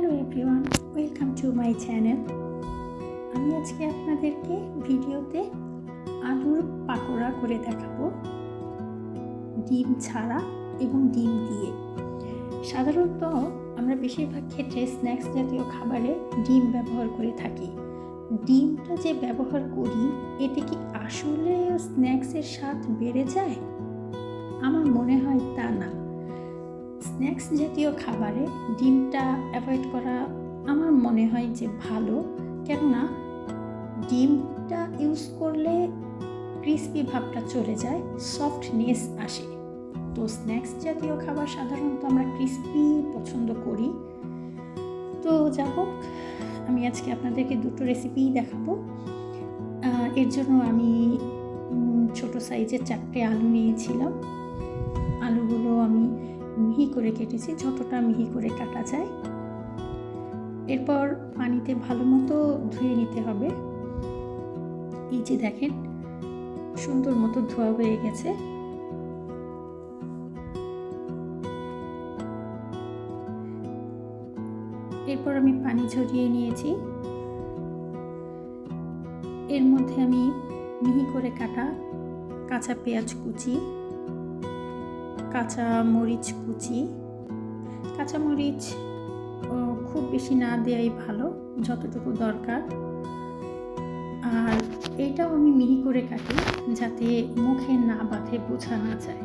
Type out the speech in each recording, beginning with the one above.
Hello everyone, welcome to my channel. আমি আজকে আপনাদেরকে ভিডিওতে আলুর পাকোড়া করে দেখাবো, ডিম ছাড়া এবং ডিম দিয়ে। সাধারণত আমরা বেশিরভাগ ক্ষেত্রে স্ন্যাক্স জাতীয় খাবারে ডিম ব্যবহার করে থাকি। ডিমটা যে ব্যবহার করি, এতে কি আসলে স্ন্যাক্সের স্বাদ বেড়ে যায়? আমার মনে হয় তা না। স্ন্যাক্স জাতীয় খাবারে ডিমটা অ্যাভয়েড করা আমার মনে হয় যে ভালো, কেননা ডিমটা ইউজ করলে ক্রিস্পি ভাবটা চলে যায়, সফটনেস আসে। তো স্ন্যাক্স জাতীয় খাবার সাধারণত আমরা ক্রিস্পি পছন্দ করি। তো যা হোক, আমি আজকে আপনাদেরকে দুটো রেসিপিই দেখাবো। এর জন্য আমি ছোট সাইজের 4টে আলু নিয়েছিলাম। আলুগুলো আমি মিহি করে কেটেছি, যতটা মিহি করে কাটা যায়। এরপর পানিতে ভালো মতো ধুয়ে নিতে হবে। এই যে দেখেন, সুন্দর মতো ধোয়া হয়ে গেছে। এরপর আমি পানি ঝরিয়ে নিয়েছি। এর মধ্যে আমি মিহি করে কাটা কাঁচা পেঁয়াজ কুচি, কাঁচা মরিচ কুচি, কাঁচা মরিচ খুব বেশি না দেওয়াই ভালো, যতটুকু দরকার। আর এইটাও আমি মিহি করে কাটি যাতে মুখে না বাঁধে, বোঝা না যায়।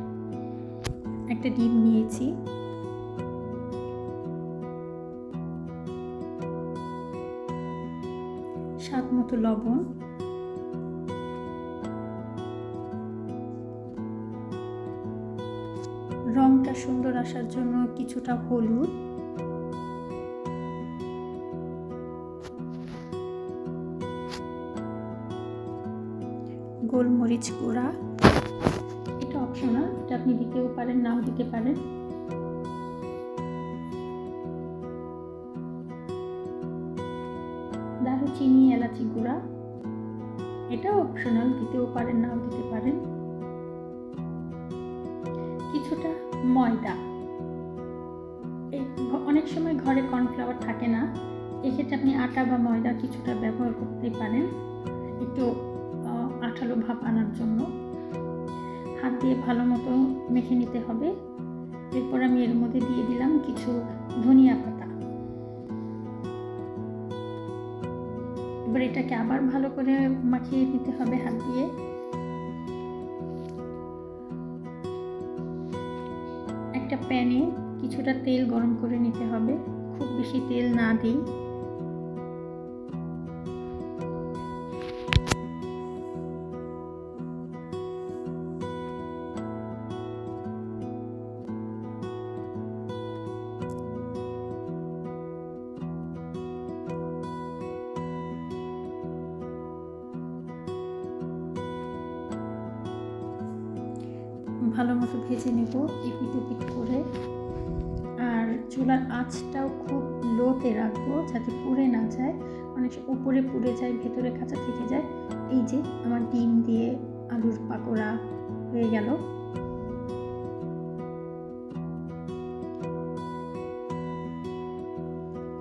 একটা ডিম নিয়েছি। স্বাদ মতো লবণ, রংটা সুন্দর আসার জন্য কিছুটা হলুদ, গোলমরিচ গুঁড়া। এটা অপশনাল, এটা আপনি দিতেও পারেন, নাও দিতে পারেন। দারুচিনি, এলাচি গুঁড়া, এটাও অপশনাল, দিতেও পারেন, নাও দিতে পারেন। কিছুটা ময়দা। অনেক সময় ঘরে কর্নফ্লাওয়ার থাকে না, এক্ষেত্রে আপনি আটা বা ময়দা কিছুটা ব্যবহার করতে পারেন, একটু আঠালো ভাব আনার জন্য। হাত দিয়ে ভালো মতো মেখে নিতে হবে। এরপর আমি এর মধ্যে দিয়ে দিলাম কিছু ধনিয়া পাতা। এবার এটাকে আবার ভালো করে মাখিয়ে নিতে হবে হাত দিয়ে। একটা প্যানে কিছুটা তেল গরম করে নিতে হবে, খুব বেশি তেল না দিই। ভালো মতো ভেজে নেব এপিট ওপিট করে। আর চুলার আঁচটাও খুব লোতে রাখবো যাতে পুড়ে না যায়। অনেক উপরে পুড়ে যায়, ভেতরে কাঁচা থেকে যায়। এই যে আমার ডিম দিয়ে আলুর পাকোড়া হয়ে গেল।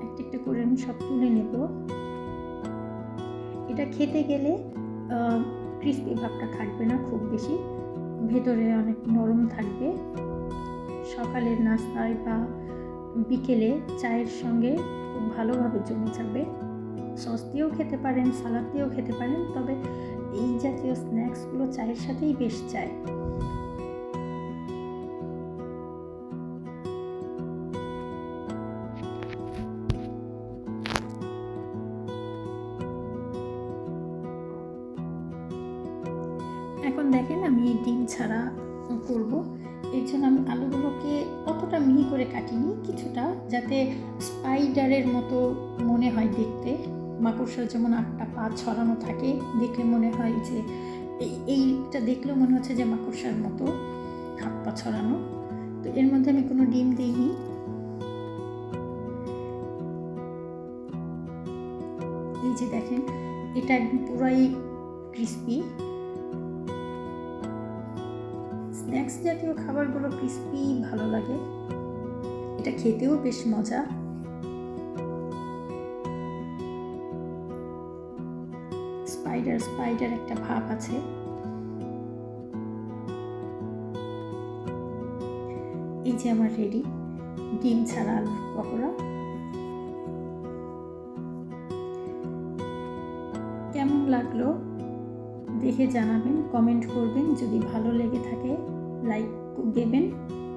একটা একটা করে আমি সব তুলে নেব। এটা খেতে গেলে ক্রিস্পি ভাবটা থাকবে না খুব বেশি, ভেতরে অনেক নরম থাকবে। সকালের নাস্তায় বা বিকেলে চায়ের সঙ্গে খুব ভালোভাবে জমে যাবে। সস দিয়েও খেতে পারেন, সালাদ দিয়েও খেতে পারেন, তবে এই জাতীয় স্ন্যাক্সগুলো চায়ের সাথেই বেশ যায়। এখন দেখেন, আমি ডিম ছাড়া করব। এর জন্য আমি আলুগুলোকে অতটা মিহি করে কাটিনি, কিছুটা, যাতে স্পাইডারের মতো মনে হয় দেখতে। মাকড়সার যেমন 8টা পা ছড়ানো থাকে, দেখলে মনে হয় যে এইটা দেখলেও মনে হচ্ছে যে মাকড়সার মতো হাত পা ছড়ানো। তো এর মধ্যে আমি কোনো ডিম দিইনি। এই যে দেখেন, এটা একদম পুরাই ক্রিস্পি। স্ন্যাক্স জাতীয় খাবারগুলো ক্রিস্পি ভালো লাগে, এটা খেতেও বেশ মজা। স্পাইডার একটা ভাব আছে। এই যে আমার রেডি ডিম ছাড়া আলুর পকোড়া। কেমন লাগলো দেখে জানাবেন, কমেন্ট করবেন। যদি ভালো লেগে থাকে লাইক দেবেন,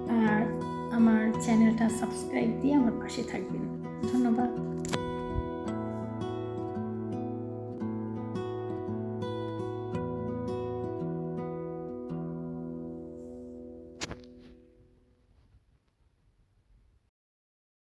আর আমার চ্যানেলটা সাবস্ক্রাইব দিয়ে আমার পাশে থাকবেন। ধন্যবাদ।